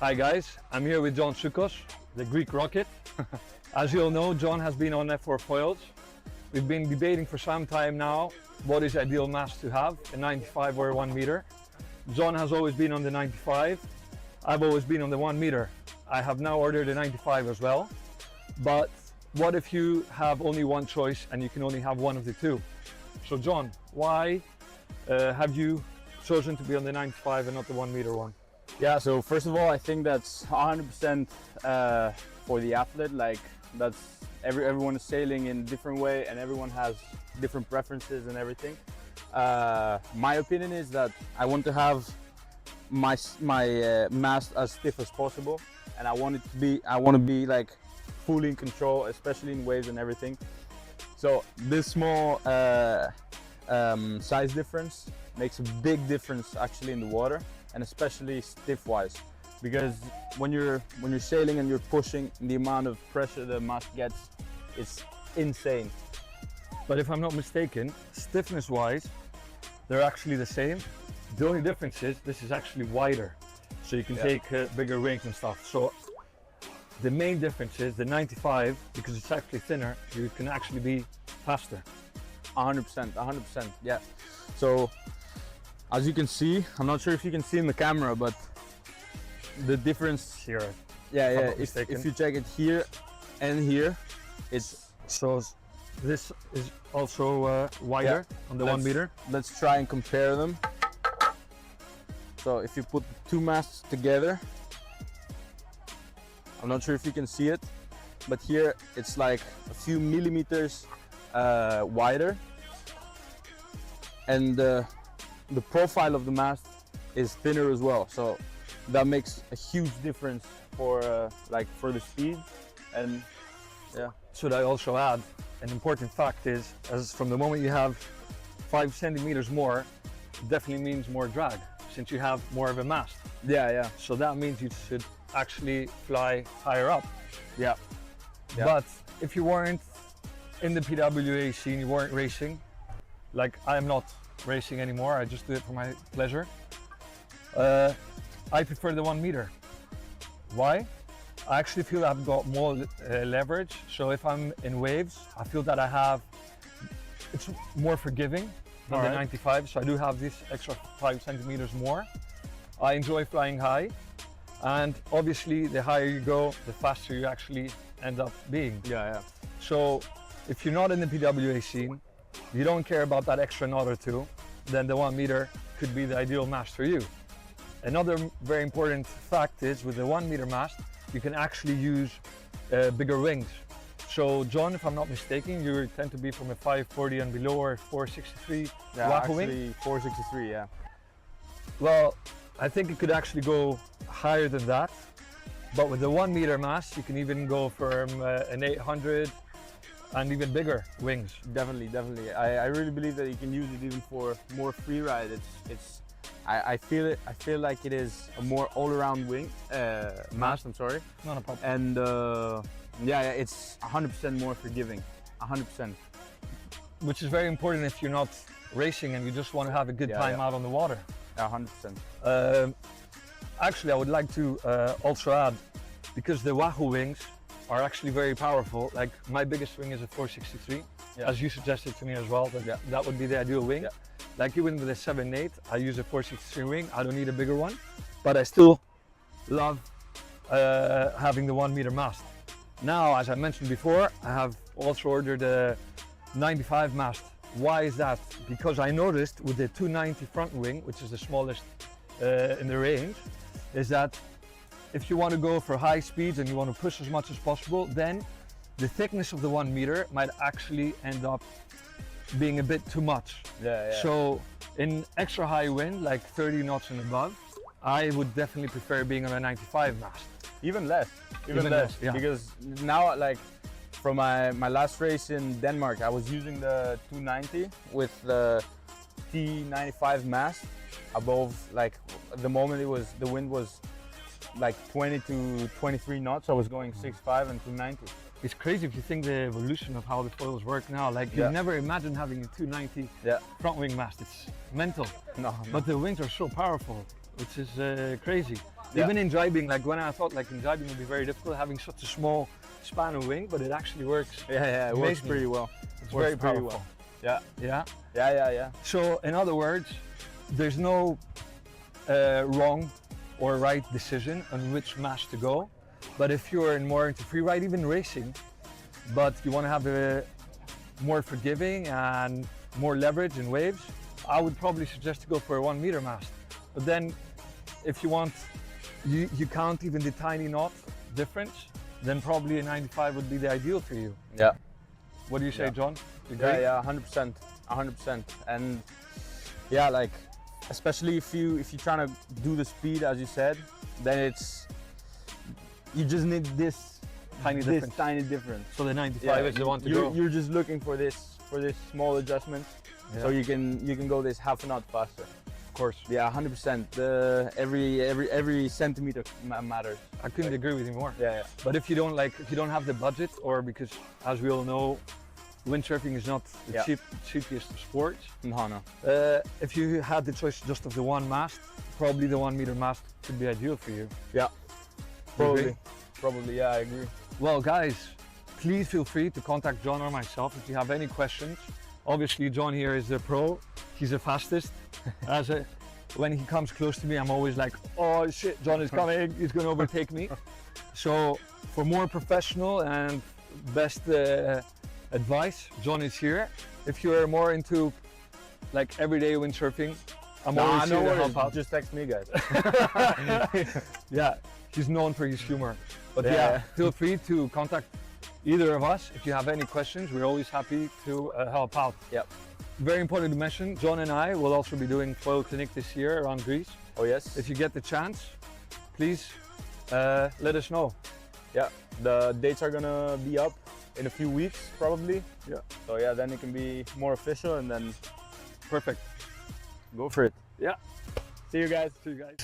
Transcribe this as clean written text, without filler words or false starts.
Hi guys, I'm here with John Soukos, the Greek rocket. As you all know, John has been on F4 foils. We've been debating for some time now what is ideal mast to have, a 95 or a 1 meter. John has always been on the 95. I've always been on the 1 meter. I have now ordered a 95 as well. But what if you have only one choice and you can only have one of the two? So John, why have you chosen to be on the 95 and not the 1 meter one? Yeah, so first of all, I think that's 100% for the athlete. Like that's everyone is sailing in a different way, and everyone has different preferences and everything. My opinion is that I want to have my mast as stiff as possible, and I want to be like fully in control, especially in waves and everything. So this small size difference makes a big difference actually in the water, and especially stiff wise, because when you're sailing and you're pushing, the amount of pressure the mast gets is insane. But if I'm not mistaken, stiffness wise, they're actually the same. The only difference is this is actually wider, so you can take bigger wings and stuff. So the main difference is the 95, because it's actually thinner, you can actually be faster. 100%, 100%, yeah. So as you can see, I'm not sure if you can see in the camera, but the difference Here, yeah, if you check it here and here, it's so this is also wider on the 1 meter. Let's try and compare them. So if you put the two masts together, I'm not sure if you can see it, but here it's like a few millimeters wider, and the profile of the mast is thinner as well. So that makes a huge difference for for the speed. And yeah. Should I also add, an important fact is, as from the moment you have 5 centimeters more, it definitely means more drag, since you have more of a mast. Yeah. So that means you should actually fly higher up. Yeah. But if you weren't in the PWA scene, you weren't racing, like I'm not racing anymore, I just do it for my pleasure. I prefer the 1 meter. Why? I actually feel I've got more leverage. So if I'm in waves, I feel that it's more forgiving than the 95. So I do have this extra 5 centimeters more. I enjoy flying high, and obviously the higher you go, the faster you actually end up being. Yeah. So if you're not in the PWA scene, you don't care about that extra knot or two, then the 1 meter could be the ideal mast for you. Another very important fact is, with the 1 meter mast, you can actually use bigger wings. So John, if I'm not mistaken, you tend to be from a 540 and below, or 463 Wahoo wing? 463, yeah. Well, I think it could actually go higher than that. But with the 1 meter mast, you can even go from an 800 and even bigger wings. Definitely. I really believe that you can use it even for more free ride. I feel like it is a more all-around wing mast. I'm sorry. Not a problem. And it's 100% more forgiving. 100%. Which is very important if you're not racing and you just want to have a good time out on the water. 100%. Actually, I would like to also add, because the Wahoo wings are actually very powerful. Like my biggest wing is a 463, as you suggested to me as well, that would be the ideal wing. Yeah. Like even with a 7.8, I use a 463 wing. I don't need a bigger one, but I still love having the 1 meter mast. Now, as I mentioned before, I have also ordered a 95 mast. Why is that? Because I noticed with the 290 front wing, which is the smallest in the range, is that if you want to go for high speeds and you want to push as much as possible, then the thickness of the 1 meter might actually end up being a bit too much. Yeah. So in extra high wind, like 30 knots and above, I would definitely prefer being on a 95 mast. Even less. Yeah. Because now, like from my last race in Denmark, I was using the 290 with the T95 mast above, like at the moment the wind was like 20 to 23 knots. I was going 6.5 and 290. It's crazy if you think the evolution of how the foils work now. Like you never imagine having a 290 front wing mast. It's mental. No. But the wings are so powerful. which is crazy. Yeah. Even in driving, like when I thought like in driving would be very difficult having such a small span of wing, but it actually works. Yeah, it works Amazing. pretty well. It's Works very pretty powerful. well. Yeah. Yeah. So in other words, there's no wrong or right decision on which mast to go. But if you're more into freeride, even racing, but you want to have a more forgiving and more leverage in waves, I would probably suggest to go for a 1 meter mast. But then if you want, you count even the tiny knot difference, then probably a 95 would be the ideal for you. Yeah. What do you say, Yeah. John? You agree? Yeah, 100%. And yeah, like especially if you're trying to do the speed as you said, then you just need this Tiny difference. So the 95 is the one to go. You're just looking for this small adjustment, so you can go this half a knot faster. Of course. Yeah, 100%. Every centimeter matters. I couldn't agree with you more. Yeah. But if you don't have the budget, or because as we all know, windsurfing is not the cheapest of sports. No. If you had the choice just of the one mast, probably the 1 meter mast could be ideal for you. Yeah. You agree? Probably. Yeah, I agree. Well, guys, please feel free to contact John or myself if you have any questions. Obviously, John here is the pro. He's the fastest. When he comes close to me, I'm always like, oh shit, John is coming. He's going to overtake me. So for more professional and best advice, John is here. If you're more into like everyday windsurfing, I'm always here to help out. Just text me, guys. Yeah, he's known for his humor. But Yeah. feel free to contact either of us if you have any questions. We're always happy to help out. Yep. Very important to mention, John and I will also be doing foil clinic this year around Greece. Oh yes. If you get the chance, please let us know. Yeah, the dates are gonna be up in a few weeks probably. Yeah. So yeah, then it can be more official and then Perfect. go for it. Yeah. See you guys. See you guys.